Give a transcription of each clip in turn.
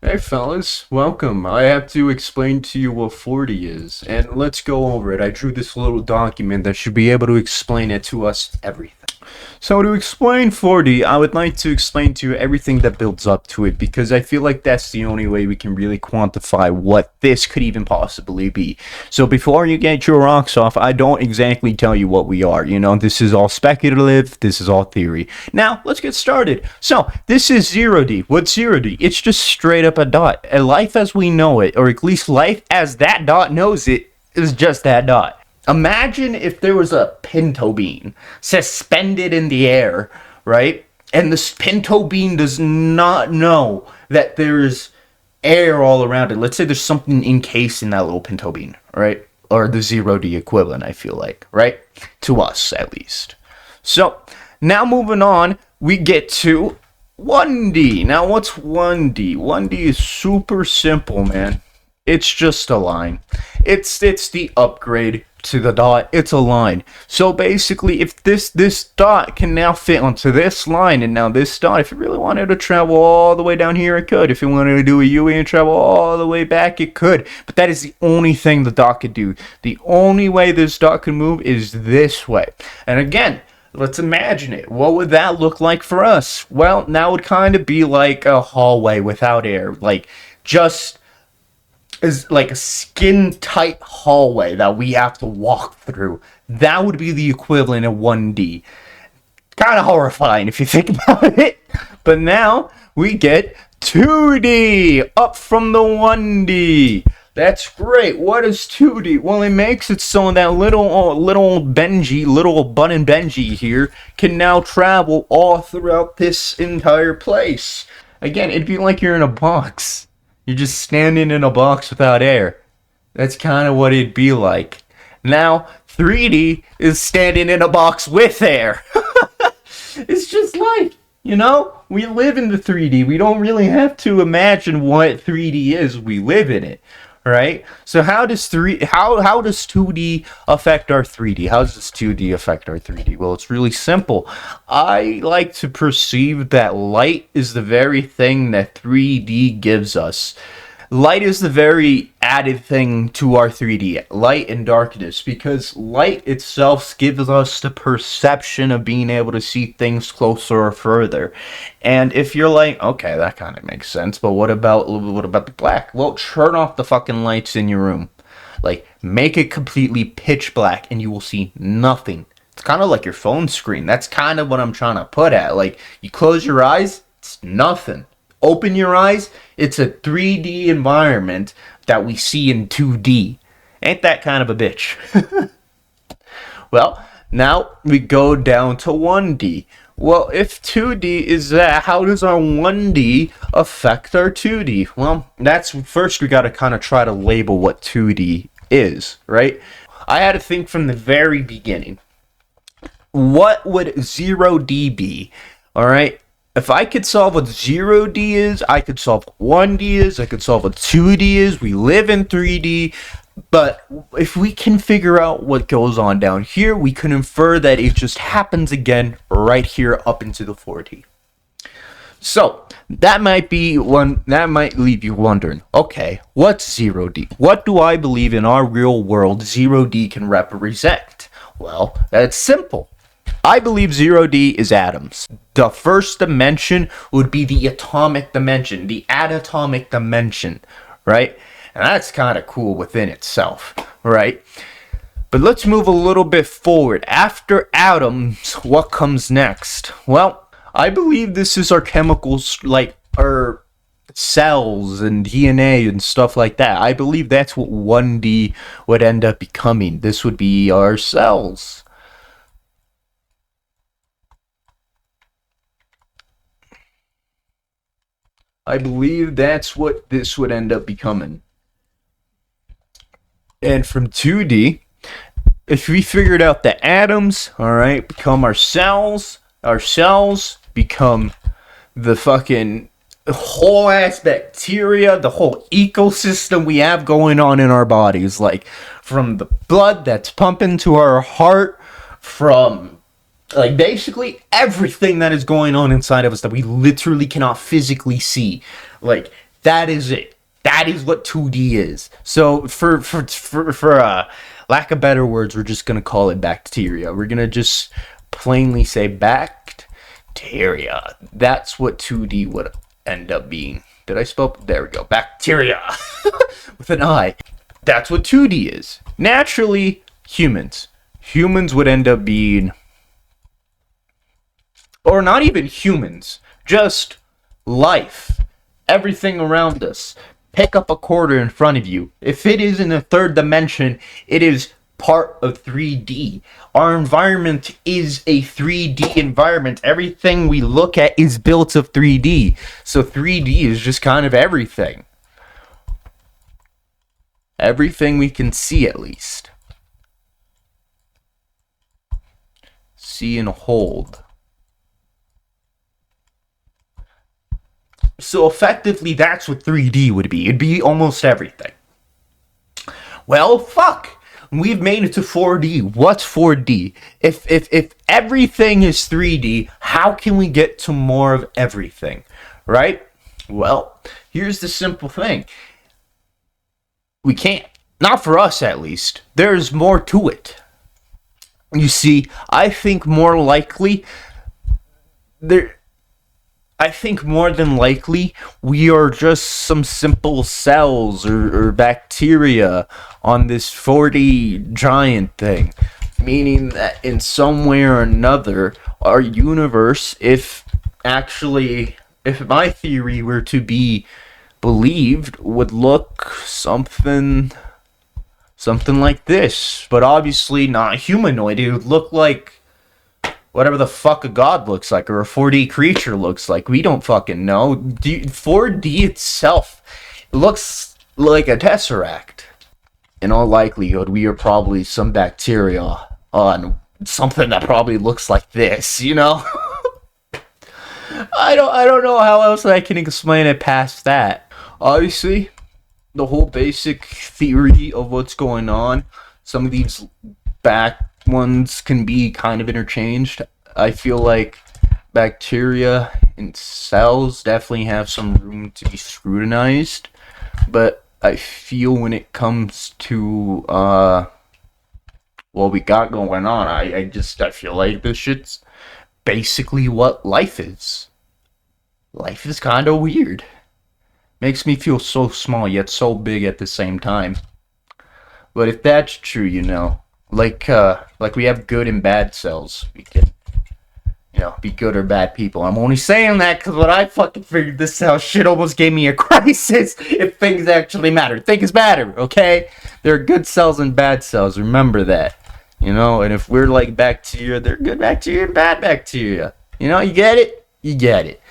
Hey fellas, welcome. I have to explain to you what 40 is, and let's go over it. I drew this little document that should be able to explain it to us everything. So to explain 40, I would like to explain to you everything that builds up to it, because I feel like that's the only way we can really quantify what this could even possibly be. So before you get your rocks off, I don't exactly tell you what we are. This is all speculative, this is all theory. Now, let's get started. So, this is 0D. What's 0D? It's just straight up a dot. A life as we know it, or at least life as that dot knows it, is just that dot. Imagine if there was a pinto bean suspended in the air, right? And this pinto bean does not know that there's air all around it. Let's say there's something encased in that little pinto bean, right? Or the 0D equivalent, I feel like, right? To us, at least. So, now moving on, we get to 1D. Now, what's 1D? 1D is super simple, man. It's just a line. It's the upgrade to the dot. It's a line. So basically, if this dot can now fit onto this line, and now this dot, if it really wanted to travel all the way down here, it could. If it wanted to do a U and travel all the way back, it could. But that is the only thing the dot could do. The only way this dot can move is this way. And again, let's imagine it. What would that look like for us? Well, that would kind of be like a hallway without air. Like, just is like a skin tight hallway that we have to walk through. That would be the equivalent of 1D. Kind of horrifying if you think about it. But now we get 2D up from the 1D. That's great. What is 2D? Well, it makes it so that little Bun and Benji here can now travel all throughout this entire place. Again, it'd be like you're in a box. You're just standing in a box without air. That's kind of what it'd be like. Now, 3D is standing in a box with air. It's just like, we live in the 3D. We don't really have to imagine what 3D is. We live in it, right? So how does 2D affect our 3D? How does this 2D affect our 3D? Well, it's really simple. I like to perceive that light is the very thing that 3D gives us. Light is the very added thing to our 3D, light and darkness, because light itself gives us the perception of being able to see things closer or further. And if you're like, okay, that kind of makes sense, but what about the black? Well, turn off the fucking lights in your room. Like, make it completely pitch black and you will see nothing. It's kind of like your phone screen. That's kind of what I'm trying to put at. Like, you close your eyes, it's nothing. Open your eyes, it's a 3D environment that we see in 2D. Ain't that kind of a bitch? Well, now we go down to 1D. Well, if 2D is that, how does our 1D affect our 2D? Well, that's first we got to kind of try to label what 2D is, right? I had to think from the very beginning. What would 0D be? All right? If I could solve what 0D is, I could solve what 1D is, I could solve what 2D is. We live in 3D. But if we can figure out what goes on down here, we can infer that it just happens again right here up into the 4D. So, that might leave you wondering, okay, what's 0D? What do I believe in our real world 0D can represent? Well, that's simple. I believe 0D is atoms. The first dimension would be the atomic dimension, the atatomic dimension, right? And that's kind of cool within itself, right? But let's move a little bit forward. After atoms, what comes next? Well, I believe this is our chemicals, like our cells and DNA and stuff like that. I believe that's what 1D would end up becoming. This would be our cells. I believe that's what this would end up becoming. And from 2D, if we figured out the atoms, alright, become our cells become the fucking whole ass bacteria, the whole ecosystem we have going on in our bodies, like from the blood that's pumping to our heart, from like basically everything that is going on inside of us that we literally cannot physically see. Like That is it. That is what 2D is. So for lack of better words, we're just gonna call it bacteria. We're gonna just plainly say bacteria. That's what 2D would end up being. Did I spell? There we go. Bacteria with an I. That's what 2D is. Naturally, humans. Humans would end up being, or not even humans, just life. Everything around us. Pick up a quarter in front of you. If it is in a third dimension, it is part of 3D. Our environment is a 3D environment. Everything we look at is built of 3D. So 3D is just kind of everything. Everything we can see, at least. See and hold. So effectively, that's what 3D would be. It'd be almost everything. Well, fuck. We've made it to 4D. What's 4D? If everything is 3D, how can we get to more of everything? Right? Well, here's the simple thing. We can't. Not for us, at least. There's more to it. You see, I think more than likely, we are just some simple cells or bacteria on this 4D giant thing. Meaning that in some way or another, our universe, if my theory were to be believed, would look something like this. But obviously not humanoid. It would look like whatever the fuck a god looks like, or a 4D creature looks like. We don't fucking know. 4D itself looks like a tesseract. In all likelihood, we are probably some bacteria on something that probably looks like this, you know? I don't know how else I can explain it past that. Obviously, the whole basic theory of what's going on, some of these back ones can be kind of interchanged. I feel like bacteria and cells definitely have some room to be scrutinized, but I feel when it comes to what we got going on, I feel like this shit's basically what life is. Life is kind of weird. Makes me feel so small yet so big at the same time. But if that's true, you know, like we have good and bad cells. We can, you know, be good or bad people. I'm only saying that because when I fucking figured this out, shit almost gave me a crisis. If things actually matter. Things matter, okay? There are good cells and bad cells. Remember that. You know, and if we're like bacteria, they're good bacteria and bad bacteria. You know, you get it? You get it.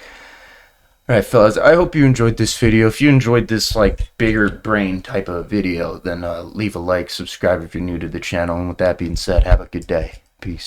Alright, fellas, I hope you enjoyed this video. If you enjoyed this, like, bigger brain type of video, then leave a like, subscribe if you're new to the channel, and with that being said, have a good day. Peace.